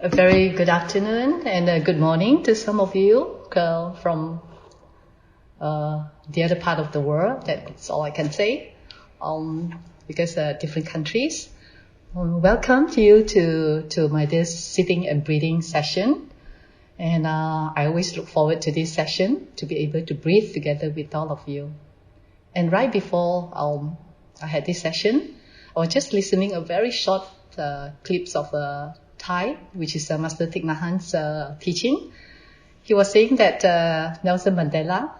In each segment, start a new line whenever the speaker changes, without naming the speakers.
A very good afternoon and a good morning to some of you from the other part of the world. That's all I can say, because different countries. Welcome to you to my this sitting and breathing session. And I always look forward to this session to be able to breathe together with all of you. And right before I had this session, I was just listening a very short clips of Thai, which is Master Thich Nhat Hanh's teaching. He was saying that Nelson Mandela,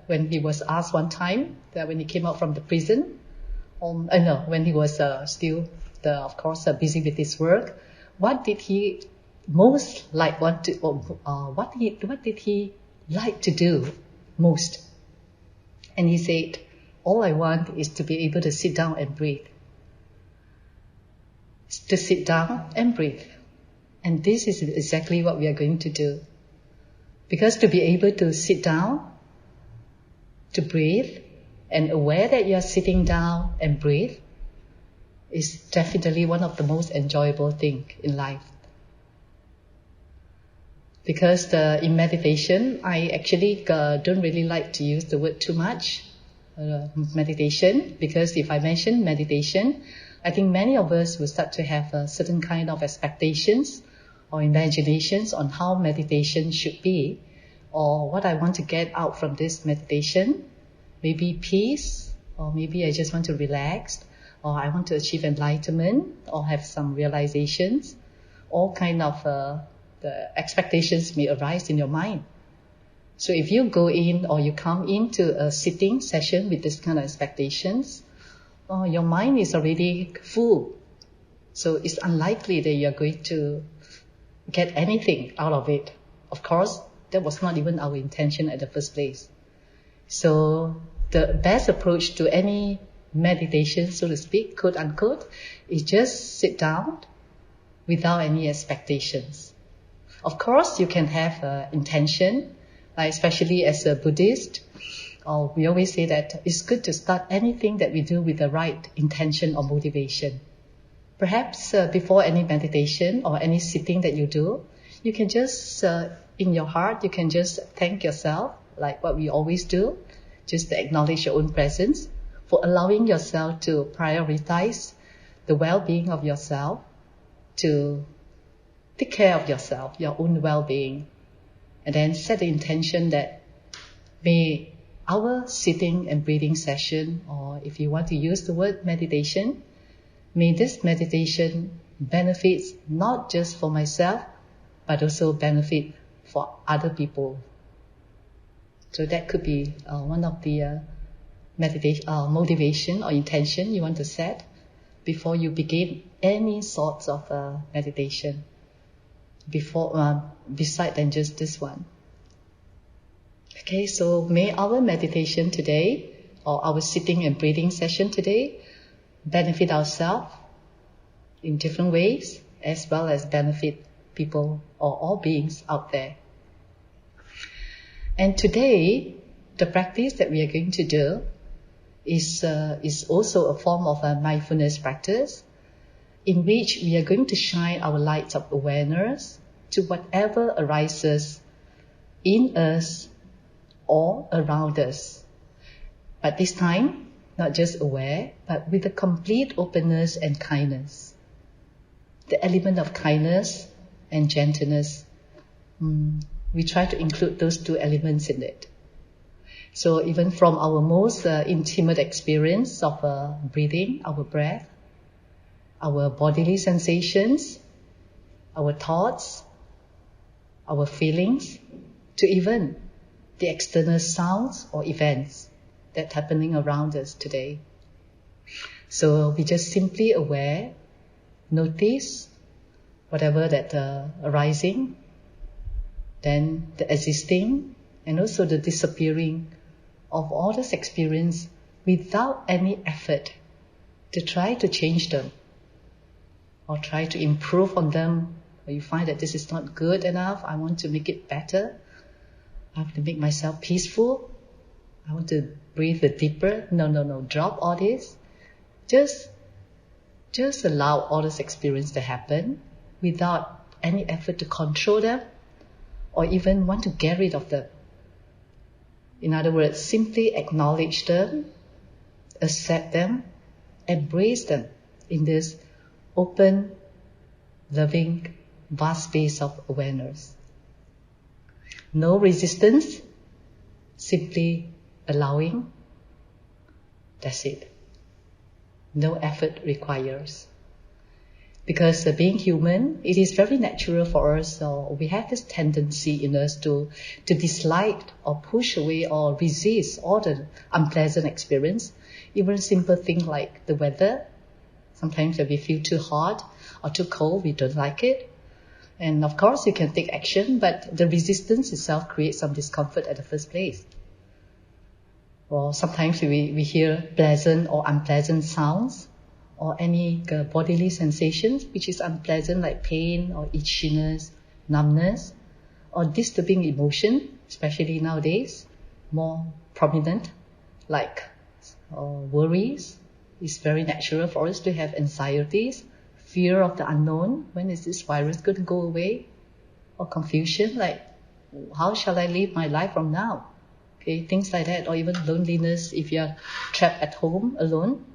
when he was asked one time that when he came out from the prison, when he was still, of course, busy with his work, what did he most like what did he like to do most? And he said, all I want is to be able to sit down and breathe. To sit down and breathe. And this is exactly what we are going to do. Because to be able to sit down, to breathe, and aware that you are sitting down and breathe is definitely one of the most enjoyable things in life. Because in meditation, I actually don't really like to use the word too much, meditation, because if I mention meditation, I think many of us will start to have a certain kind of expectations or imaginations on how meditation should be, or what I want to get out from this meditation. Maybe peace, or maybe I just want to relax, or I want to achieve enlightenment, or have some realizations. All kind of the expectations may arise in your mind. So if you go in or you come into a sitting session with this kind of expectations, your mind is already full. So it's unlikely that you're going to get anything out of it. Of course, that was not even our intention at the first place. So the best approach to any meditation, so to speak, quote unquote, is just sit down without any expectations. Of course, you can have intention, like especially as a Buddhist. We always say that it's good to start anything that we do with the right intention or motivation. Perhaps before any meditation or any sitting that you do, you can just, in your heart, you can just thank yourself, like what we always do, just to acknowledge your own presence, for allowing yourself to prioritize the well-being of yourself, to take care of yourself, your own well-being, and then set the intention that may our sitting and breathing session, or if you want to use the word meditation, may this meditation benefit not just for myself, but also benefit for other people. So that could be one of the motivation or intention you want to set before you begin any sorts of meditation, beside than just this one. Okay, so may our meditation today, or our sitting and breathing session today, benefit ourselves in different ways, as well as benefit people or all beings out there. And today, the practice that we are going to do is also a form of a mindfulness practice, in which we are going to shine our lights of awareness to whatever arises in us or around us. But this time, not just aware, but with a complete openness and kindness. The element of kindness and gentleness, we try to include those two elements in it. So even from our most intimate experience of breathing, our breath, our bodily sensations, our thoughts, our feelings, to even the external sounds or events that are happening around us today. So we just simply aware, notice whatever that arising, then the existing, and also the disappearing of all this experience without any effort to try to change them or try to improve on them, or you find that this is not good enough, I want to make it better. I have to make myself peaceful. I want to breathe deeper. No. Drop all this. Just allow all this experience to happen. without any effort to control them or even want to get rid of them. In other words, simply acknowledge them, accept them, embrace them in this open, loving, vast space of awareness. No resistance, simply allowing. That's it. No effort requires. Because being human, it is very natural for us, or we have this tendency in us to dislike or push away or resist all the unpleasant experience. Even simple things like the weather. Sometimes if we feel too hot or too cold, we don't like it. And of course, you can take action, but the resistance itself creates some discomfort at the first place. Or sometimes we hear pleasant or unpleasant sounds, or any bodily sensations which is unpleasant, like pain or itchiness, numbness, or disturbing emotion, especially nowadays, more prominent, like worries. It's very natural for us to have anxieties, fear of the unknown. When is this virus going to go away? Or confusion, like how shall I live my life from now? Okay, things like that, or even loneliness if you're trapped at home alone.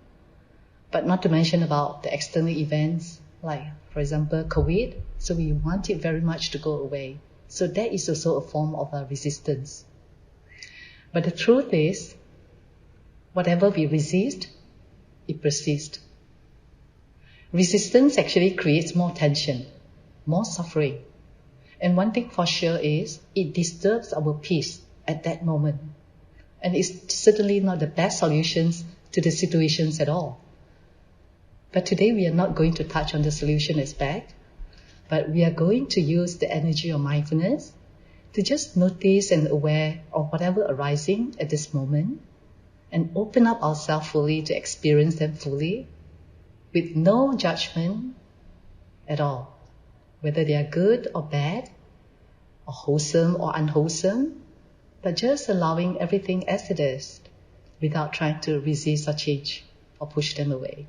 But not to mention about the external events, like, for example, COVID. So we want it very much to go away. So that is also a form of a resistance. But the truth is, whatever we resist, it persists. Resistance actually creates more tension, more suffering. And one thing for sure is, it disturbs our peace at that moment. And it's certainly not the best solutions to the situations at all. But today we are not going to touch on the solution aspect, but we are going to use the energy of mindfulness to just notice and aware of whatever arising at this moment and open up ourselves fully to experience them fully with no judgment at all, whether they are good or bad, or wholesome or unwholesome, but just allowing everything as it is without trying to resist or change or push them away.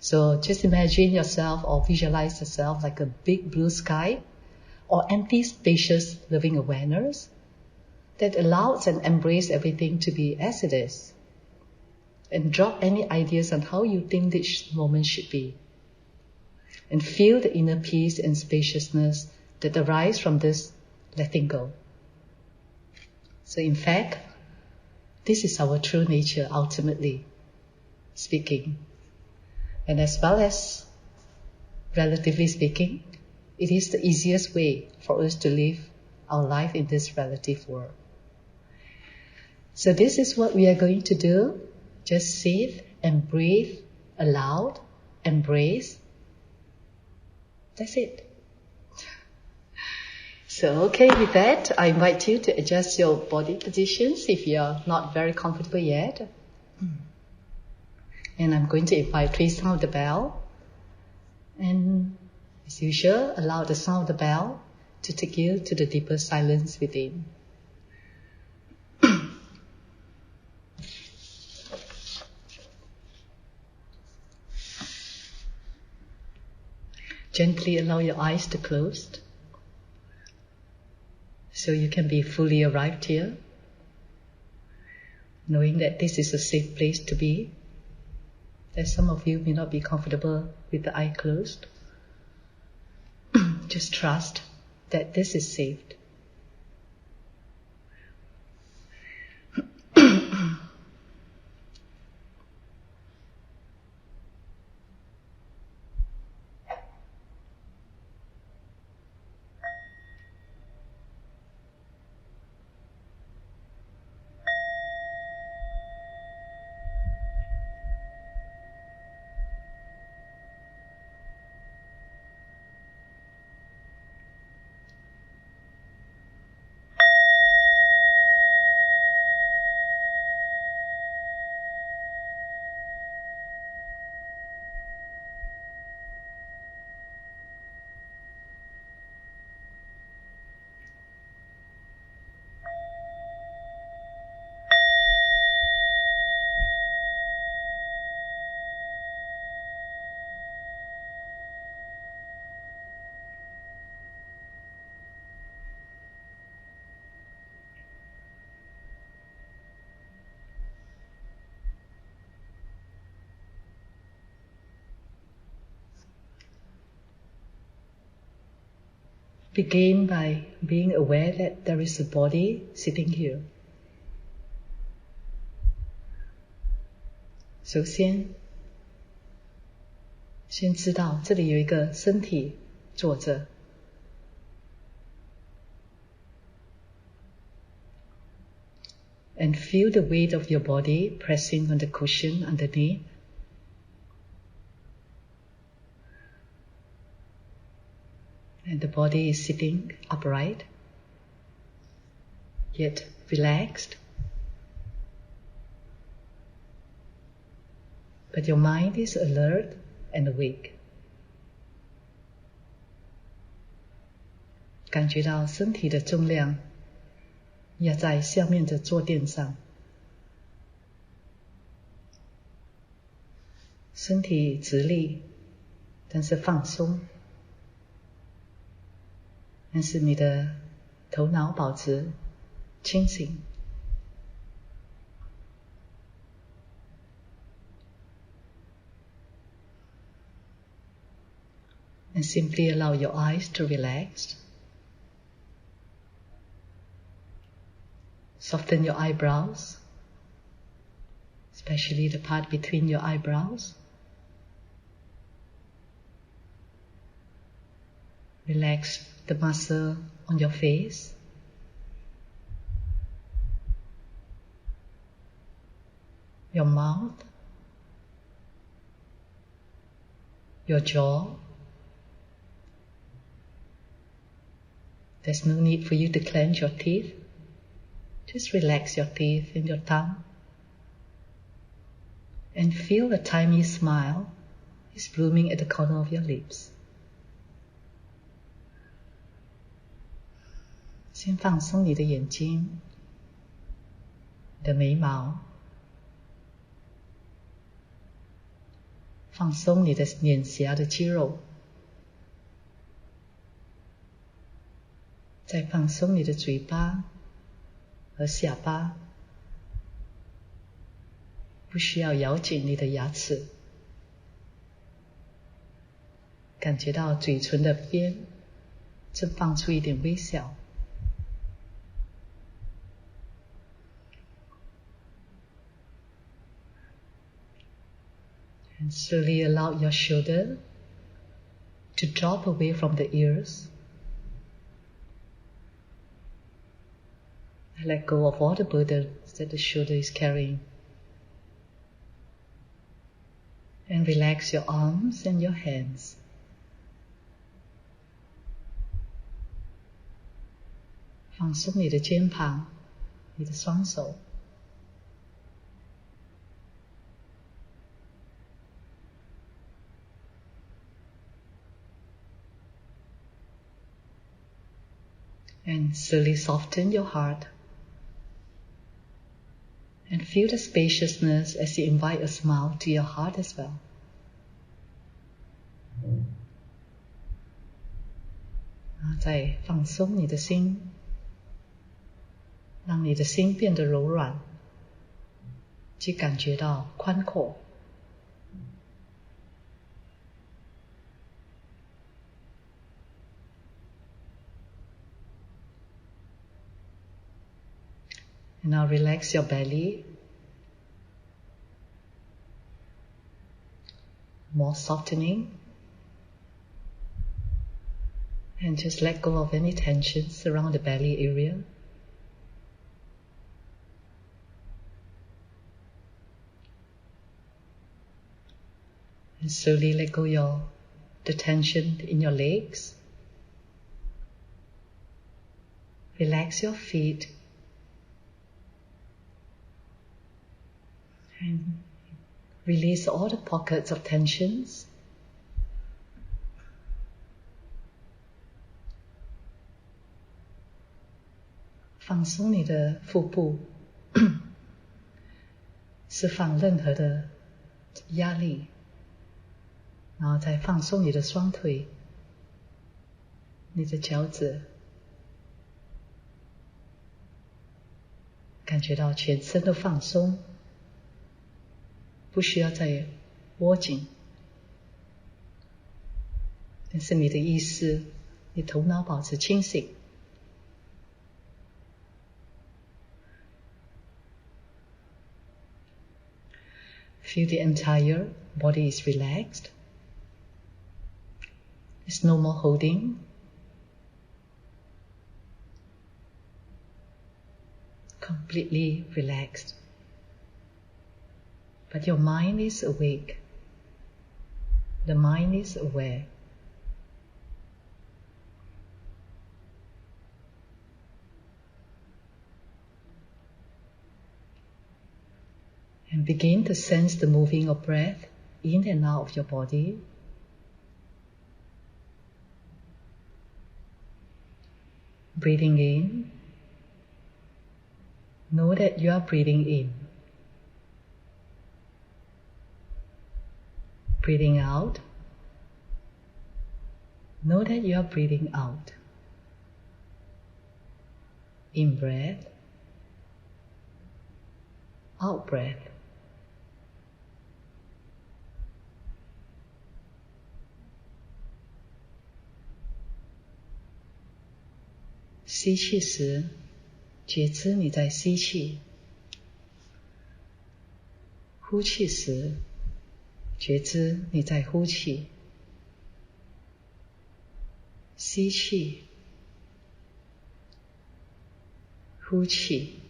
So just imagine yourself or visualize yourself like a big blue sky or empty, spacious, loving awareness that allows and embraces everything to be as it is. And drop any ideas on how you think this moment should be. And feel the inner peace and spaciousness that arise from this letting go. So in fact, this is our true nature, ultimately speaking. And as well as, relatively speaking, it is the easiest way for us to live our life in this relative world. So this is what we are going to do. Just sit and breathe aloud, embrace. That's it. So, okay, with that, I invite you to adjust your body positions if you're not very comfortable yet. And I'm going to invite please sound the bell. And as usual, allow the sound of the bell to take you to the deeper silence within. Gently allow your eyes to close so you can be fully arrived here, knowing that this is a safe place to be. As some of you may not be comfortable with the eye closed, just trust that this is safe. Begin by being aware that there is a body sitting here. 首先知道这里有一个身体坐着。And feel the weight of your body pressing on the cushion underneath. And the body is sitting upright, yet relaxed. But your mind is alert and awake. 感觉到身体的重量压在下面的坐垫上，身体直立，但是放松，但是你的头脑保持清醒。And simply allow your eyes to relax. Soften your eyebrows, especially the part between your eyebrows. Relax the muscle on your face. Your mouth. Your jaw. There's no need for you to clench your teeth. Just relax your teeth and your tongue. And feel a tiny smile is blooming at the corner of your lips. 先放松你的眼睛，你的眉毛，放松你的脸颊的肌肉，再放松你的嘴巴和下巴，不需要咬紧你的牙齿，感觉到嘴唇的边正放出一点微笑。And slowly allow your shoulder to drop away from the ears. Let go of all the burdens that the shoulder is carrying. And relax your arms and your hands. 放松你的肩膀，你的双手。And slowly soften your heart. And feel the spaciousness as you invite a smile to your heart as well. 然后再放松你的心，让你的心变得柔软，去感觉到宽阔。And now relax your belly. More softening. And just let go of any tensions around the belly area. And slowly let go the tension in your legs. Relax your feet. And release all the pockets of tensions.放松你的腹部，释放任何的压力，然后再放松你的双腿，你的脚趾，感觉到全身都放松。不需要再握紧，但是你的意识你头脑保持清醒。Feel the entire body is relaxed. There's no more holding. Completely relaxed. But your mind is awake. The mind is aware. And begin to sense the moving of breath in and out of your body. Breathing in. Know that you are breathing in. Breathing out. Know that you are breathing out. In breath. Out breath. 吸气时，觉知你在吸气；呼气时，觉知你在呼气。吸气，呼气。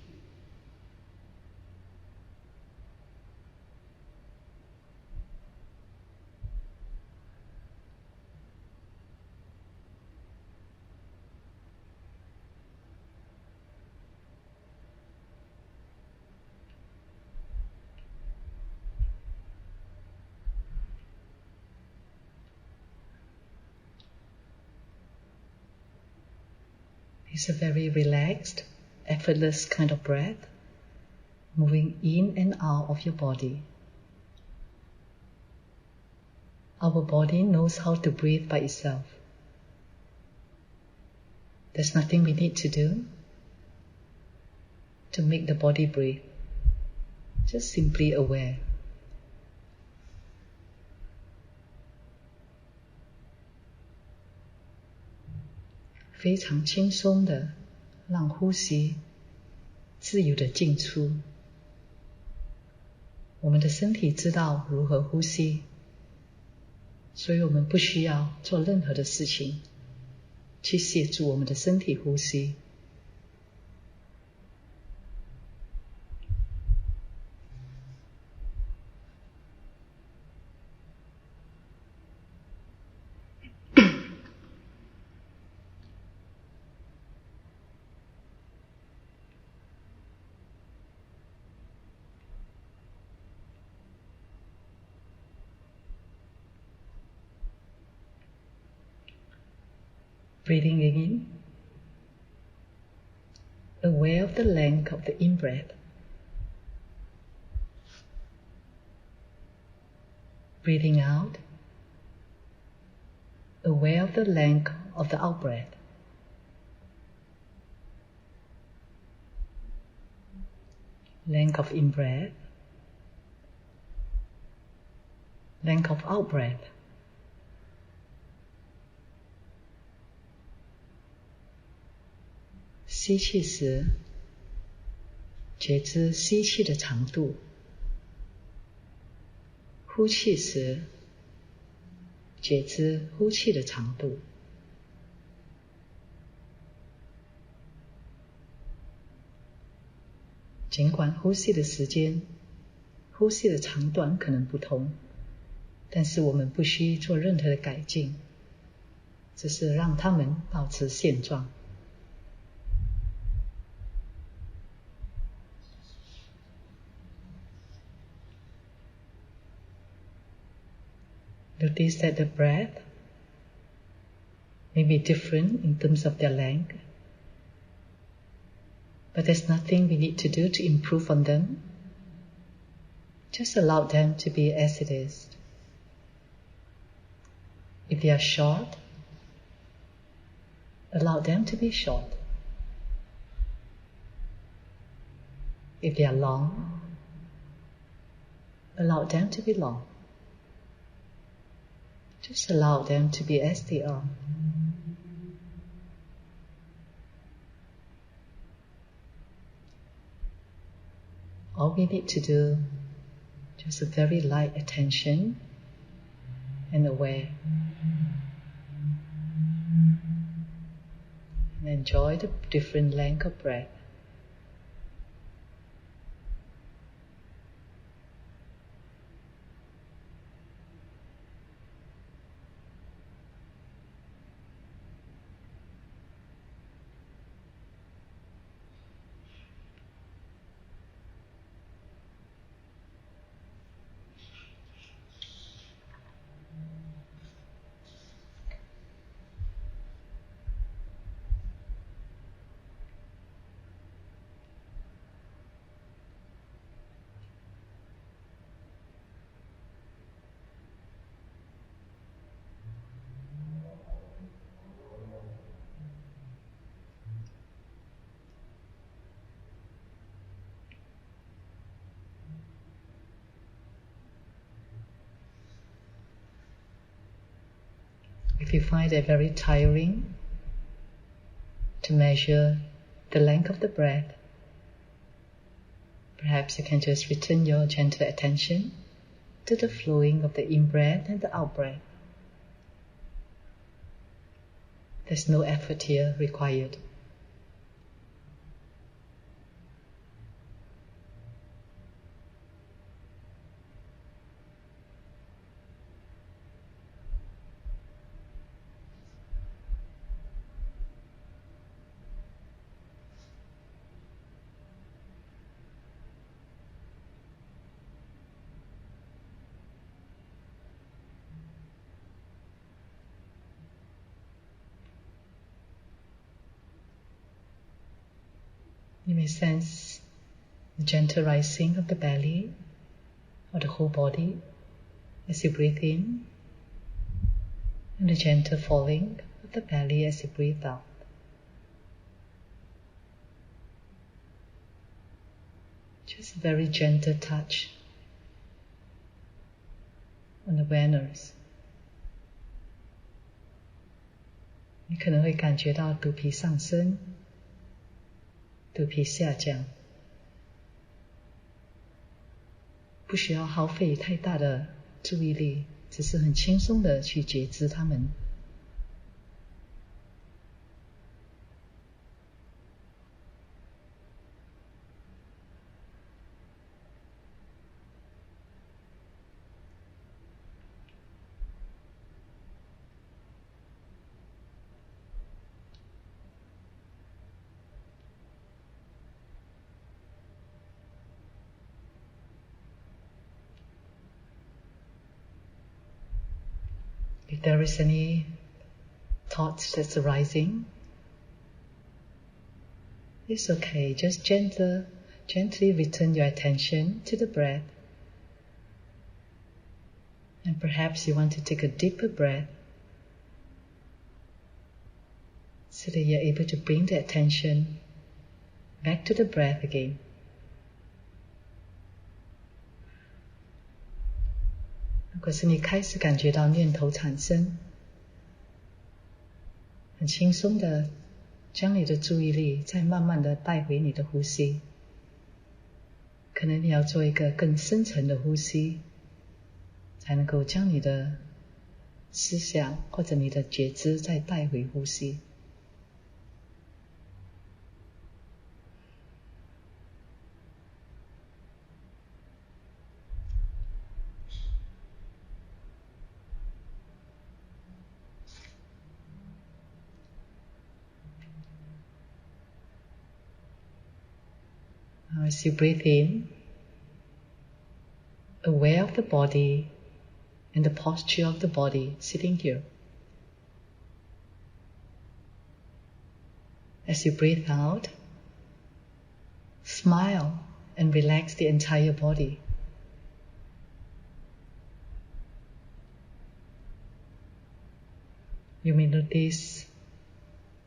It's a very relaxed, effortless kind of breath, moving in and out of your body. Our body knows how to breathe by itself. There's nothing we need to do to make the body breathe. Just simply aware. 非常轻松的让呼吸自由的进出。我们的身体知道如何呼吸，所以我们不需要做任何的事情去协助我们的身体呼吸。Breathing in, aware of the length of the in-breath. Breathing out, aware of the length of the out-breath. Length of in-breath, length of out-breath. 吸气时，觉知吸气的长度；呼气时，觉知呼气的长度。尽管呼吸的时间、呼吸的长短可能不同，但是我们不需做任何的改进，只是让它们保持现状。Notice that the breath may be different in terms of their length, but there's nothing we need to do to improve on them. Just allow them to be as it is. If they are short, allow them to be short. If they are long, allow them to be long. Just allow them to be as they are. All we need to do, just a very light attention and aware. And enjoy the different length of breath. If you find it very tiring to measure the length of the breath, perhaps you can just return your gentle attention to the flowing of the in-breath and the out-breath. There's no effort here required. You may sense the gentle rising of the belly or the whole body as you breathe in, and the gentle falling of the belly as you breathe out. Just a very gentle touch on awareness. 你可能会感觉到肚皮上升，肚皮下降，不需要耗费太大的注意力，只是很轻松的去觉知它们。If there is any thoughts that's arising, it's okay. Just gently return your attention to the breath. And perhaps you want to take a deeper breath so that you're able to bring the attention back to the breath again. 如果是你开始感觉到念头产生，很轻松的将你的注意力再慢慢的带回你的呼吸，可能你要做一个更深层的呼吸，才能够将你的思想或者你的觉知再带回呼吸。As you breathe in, aware of the body and the posture of the body sitting here. As you breathe out, smile and relax the entire body. You may notice,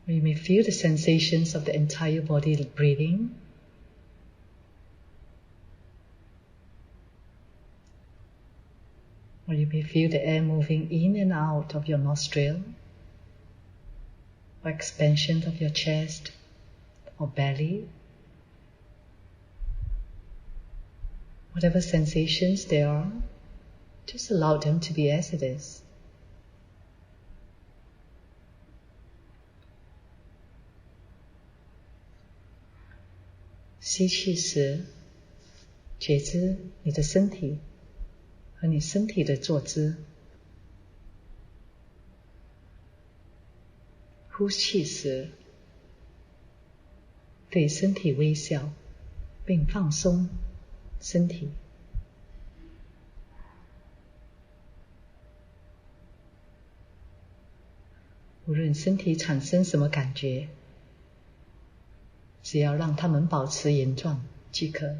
or you may feel the sensations of the entire body breathing. Or you may feel the air moving in and out of your nostril, or expansion of your chest or belly. Whatever sensations there are, just allow them to be as it is.吸气时，觉知你的身体和你身体的坐姿。呼气时，对身体微笑，并放松身体。无论身体产生什么感觉，只要让它们保持原状即可。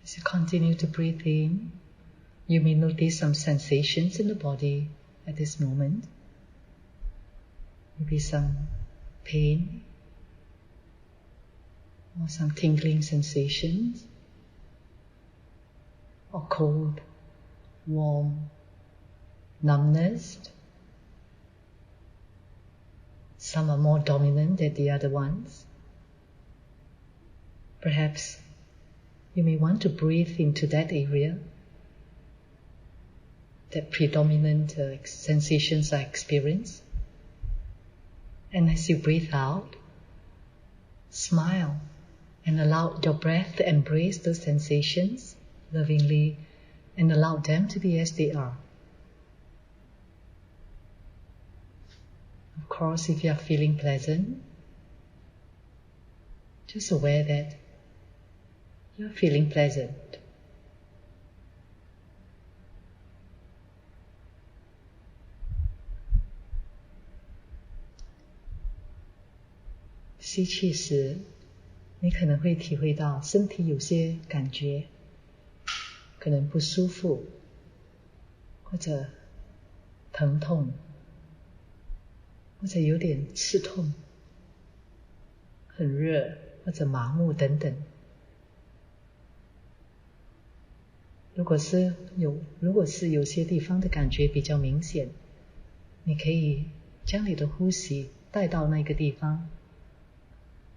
As you continue to breathe in, you may notice some sensations in the body at this moment. Maybe some pain or some tingling sensations, or cold, warm, numbness. Some are more dominant than the other ones. Perhaps you may want to breathe into that area that predominant sensations are experienced. And as you breathe out, smile and allow your breath to embrace those sensations lovingly and allow them to be as they are. Of course, if you are feeling pleasant, just aware that you're feeling pleasant.吸气时，你可能会体会到身体有些感觉，可能不舒服，或者疼痛，或者有点刺痛，很热，或者麻木等等。如果是有些地方的感觉比较明显，你可以将你的呼吸带到那个地方，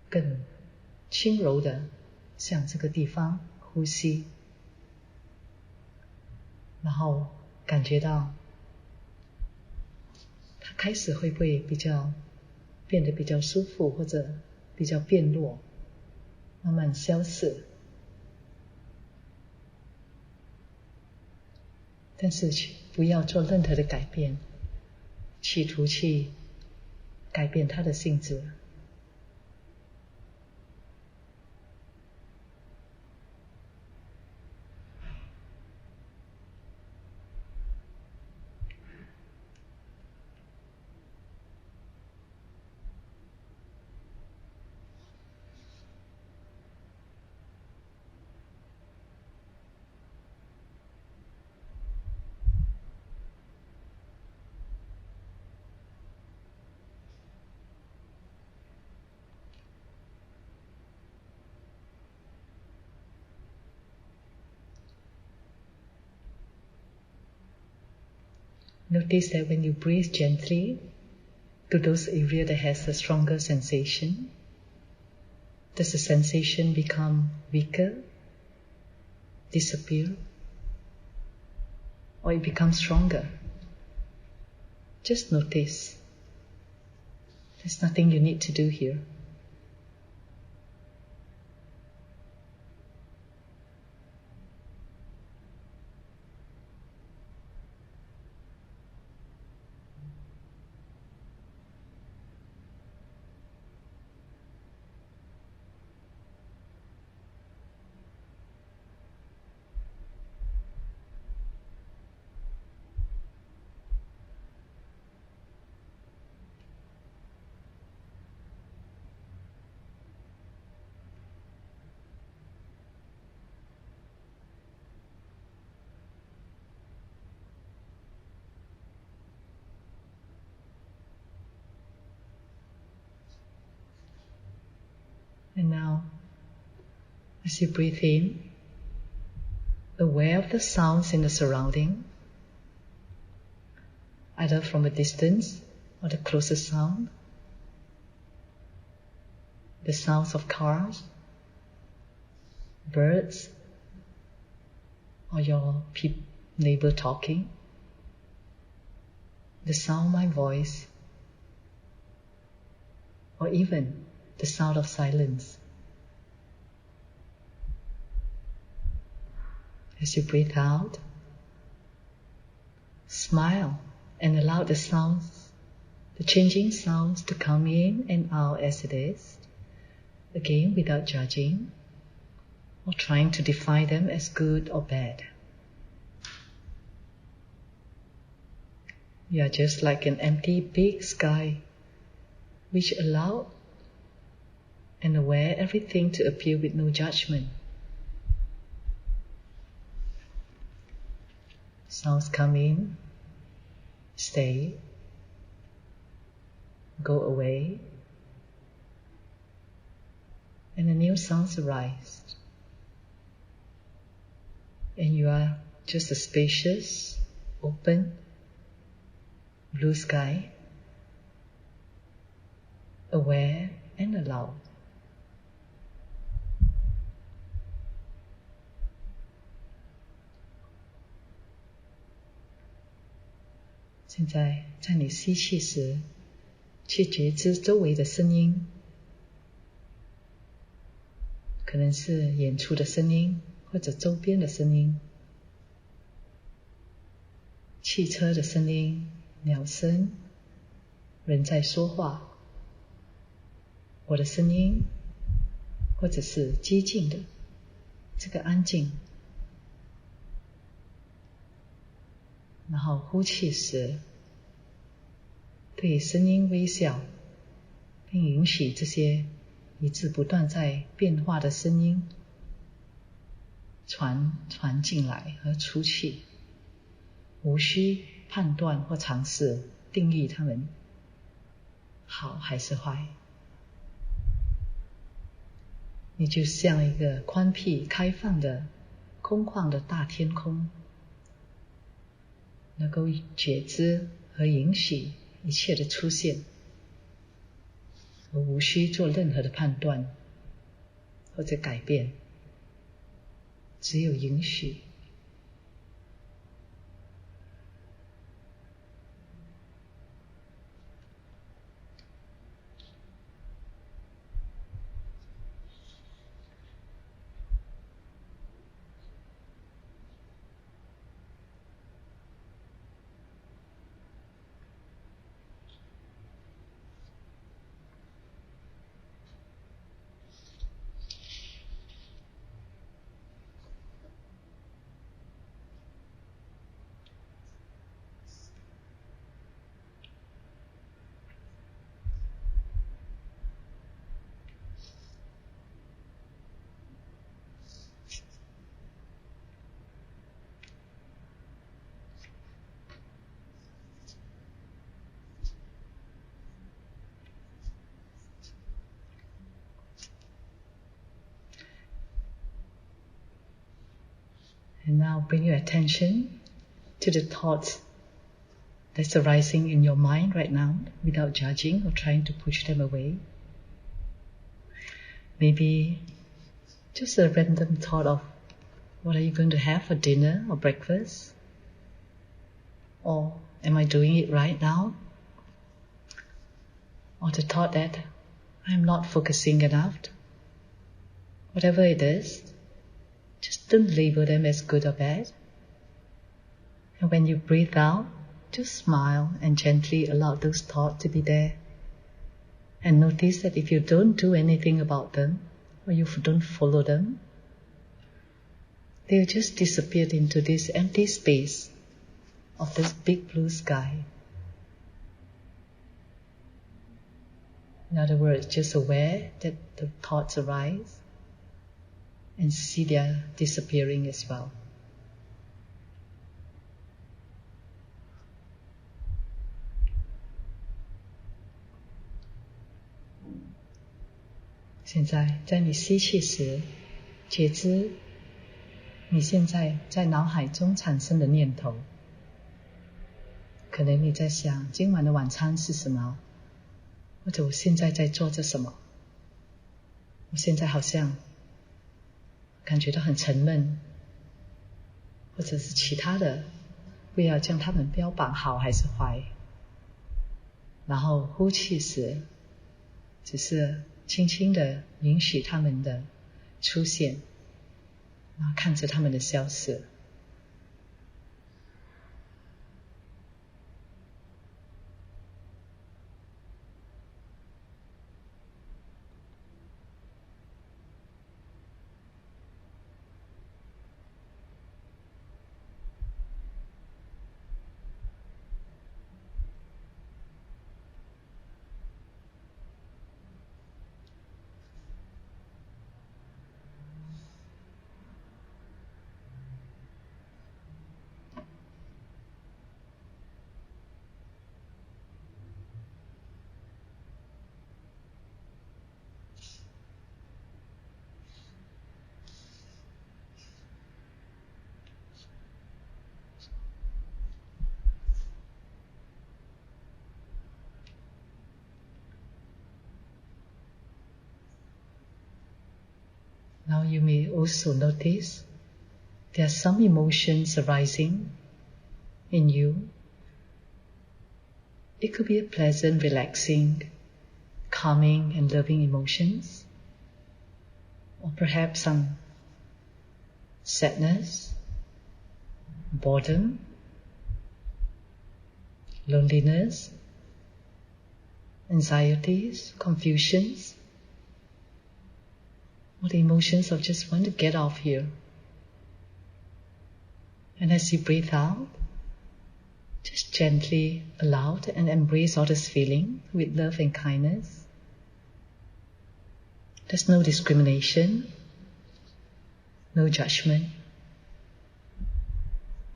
更轻柔的向这个地方呼吸，然后感觉到它开始会不会变得比较舒服，或者比较变弱，慢慢消逝。但是不要做任何的改变，企图去改变它的性质。Notice that when you breathe gently to those areas that has a stronger sensation, does the sensation become weaker, disappear, or it becomes stronger? Just notice. There's nothing you need to do here. And now, as you breathe in, aware of the sounds in the surrounding, either from a distance or the closest sound, the sounds of cars, birds, or your neighbor talking, the sound of my voice, or even the sound of silence. As you breathe out, smile and allow the sounds, the changing sounds to come in and out as it is, again without judging or trying to define them as good or bad. You are just like an empty big sky which allow and aware everything to appear with no judgment. Sounds come in, stay, go away, and the new sounds arise. And you are just a spacious, open, blue sky, aware and allowed.现在在你吸气时，去觉知周围的声音，可能是远处的声音，或者周边的声音，汽车的声音，鸟声，人在说话，我的声音，或者是激进的这个安静。然后呼气时，对声音微笑，并允许这些一直不断在变化的声音传进来和出去，无需判断或尝试定义它们好还是坏。你就像一个宽僻开放的空旷的大天空，能够觉知和允许一切的出现，而无需做任何的判断或者改变，只有允许。And now bring your attention to the thoughts that's arising in your mind right now without judging or trying to push them away. Maybe just a random thought of what are you going to have for dinner or breakfast? Or am I doing it right now? Or the thought that I'm not focusing enough. Whatever it is, just don't label them as good or bad. And when you breathe out, just smile and gently allow those thoughts to be there. And notice that if you don't do anything about them, or you don't follow them, they'll just disappear into this empty space of this big blue sky. In other words, just aware that the thoughts arise and see their disappearing as well. 现在在你吸气时，觉知你现在在脑海中产生的念头。可能你在想今晚的晚餐是什么，或者我现在在做着什么。我现在好像感觉到很沉闷，或者是其他的，不要将它们标榜好还是坏。然后呼气时，只是轻轻的允许它们的出现，然后看着它们的消失。Now you may also notice there are some emotions arising in you. It could be a pleasant, relaxing, calming and loving emotions, or perhaps some sadness, boredom, loneliness, anxieties, confusions, or the emotions of just want to get off here. And as you breathe out, just gently allow and embrace all this feeling with love and kindness. There's no discrimination, no judgment,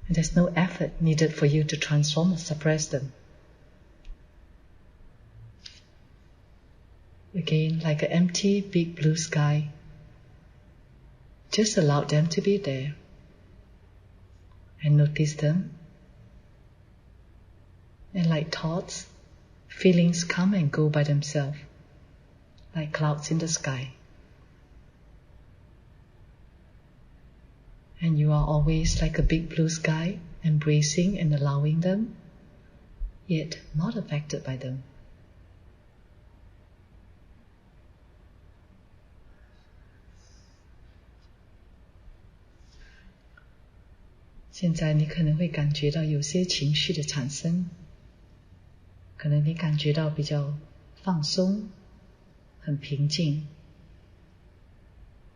and there's no effort needed for you to transform or suppress them. Again, like an empty big blue sky, just allow them to be there and notice them. And like thoughts, feelings come and go by themselves, like clouds in the sky. And you are always like a big blue sky, embracing and allowing them, yet not affected by them. 现在你可能会感觉到有些情绪的产生，可能你感觉到比较放松，很平静，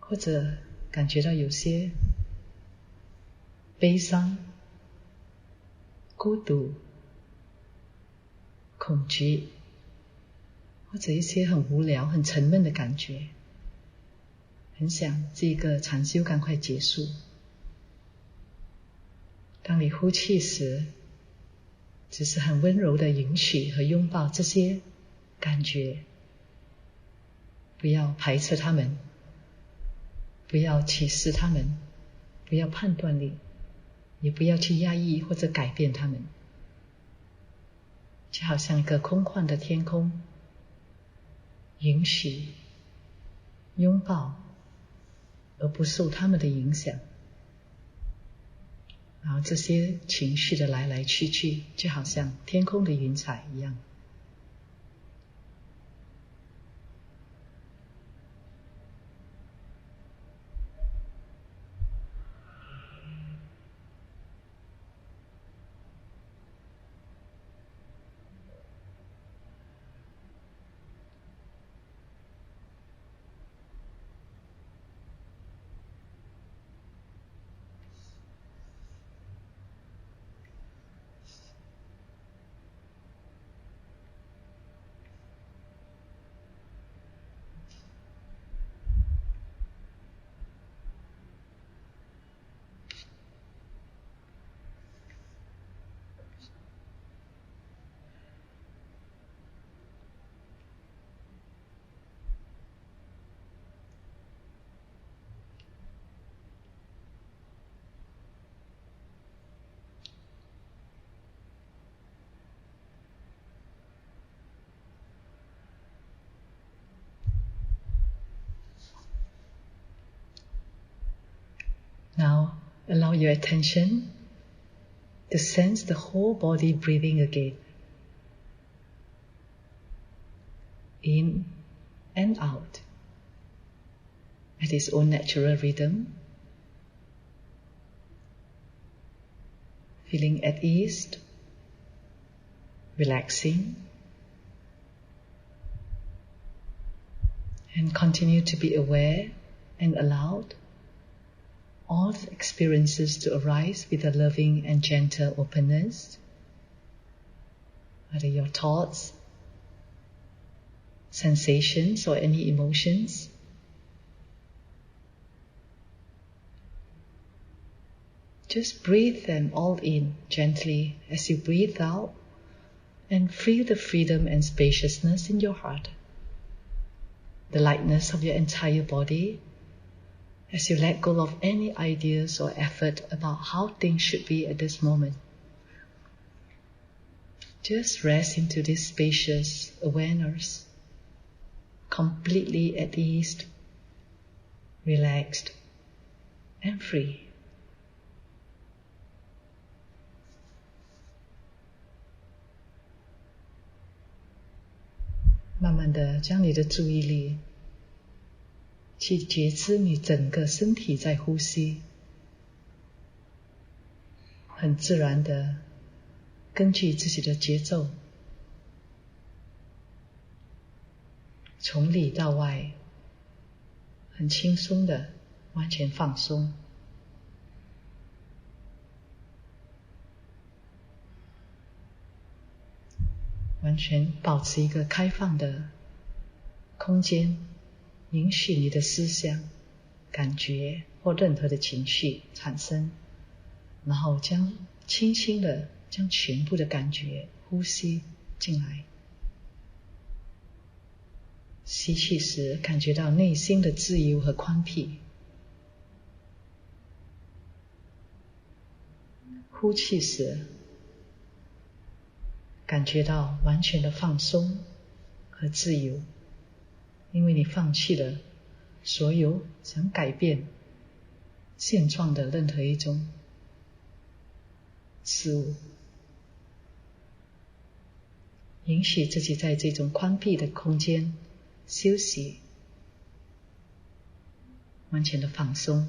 或者感觉到有些悲伤、孤独、恐惧，或者一些很无聊、很沉闷的感觉，很想这个禅修赶快结束。当你呼气时，只是很温柔的允许和拥抱这些感觉，不要排斥它们，不要歧视它们，不要判断力，也不要去压抑或者改变它们，就好像一个空旷的天空，允许、拥抱，而不受它们的影响。然后这些情绪的来来去去，就好像天空的云彩一样。Now, allow your attention to sense the whole body breathing again. In and out at its own natural rhythm. Feeling at ease, relaxing, and continue to be aware and allowed all experiences to arise with a loving and gentle openness, whether your thoughts, sensations, or any emotions. Just breathe them all in gently as you breathe out, and feel the freedom and spaciousness in your heart, the lightness of your entire body as you let go of any ideas or effort about how things should be at this moment. Just rest into this spacious awareness, completely at ease, relaxed, and free. 慢慢的将你的注意力去觉知你整个身体在呼吸，很自然的根据自己的节奏，从里到外，很轻松的完全放松。完全保持一个开放的空间，允许你的思想、感觉或任何的情绪产生，然后轻轻的将全部的感觉呼吸进来。吸气时感觉到内心的自由和宽辟，呼气时感觉到完全的放松和自由，因为你放弃了所有想改变现状的任何一种事物，允许自己在这种宽闭的空间休息，完全的放松。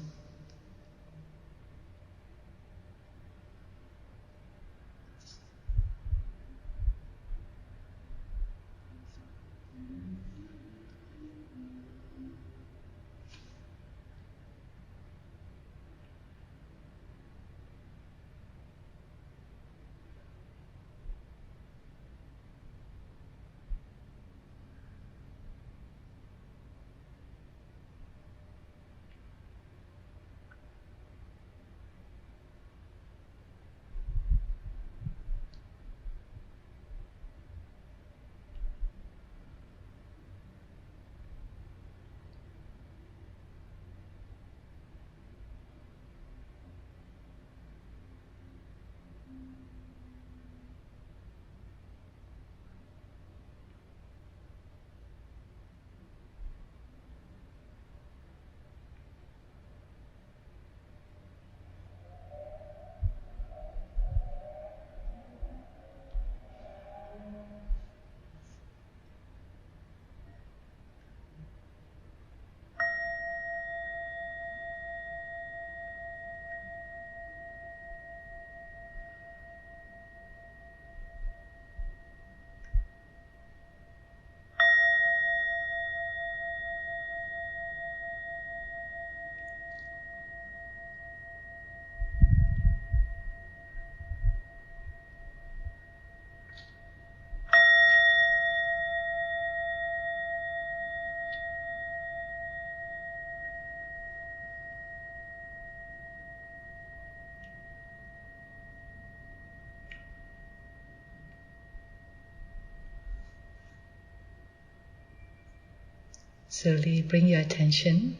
Slowly bring your attention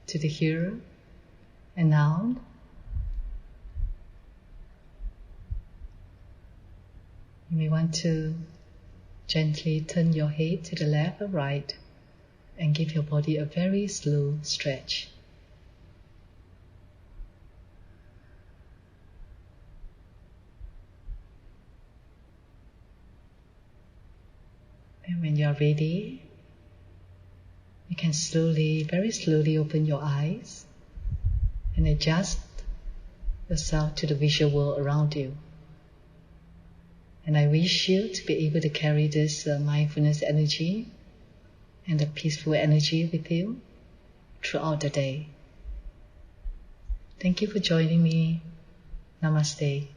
to the here and now. You may want to gently turn your head to the left or right and give your body a very slow stretch. When you are ready, you can slowly, very slowly open your eyes and adjust yourself to the visual world around you. And I wish you to be able to carry this mindfulness energy and the peaceful energy with you throughout the day. Thank you for joining me. Namaste.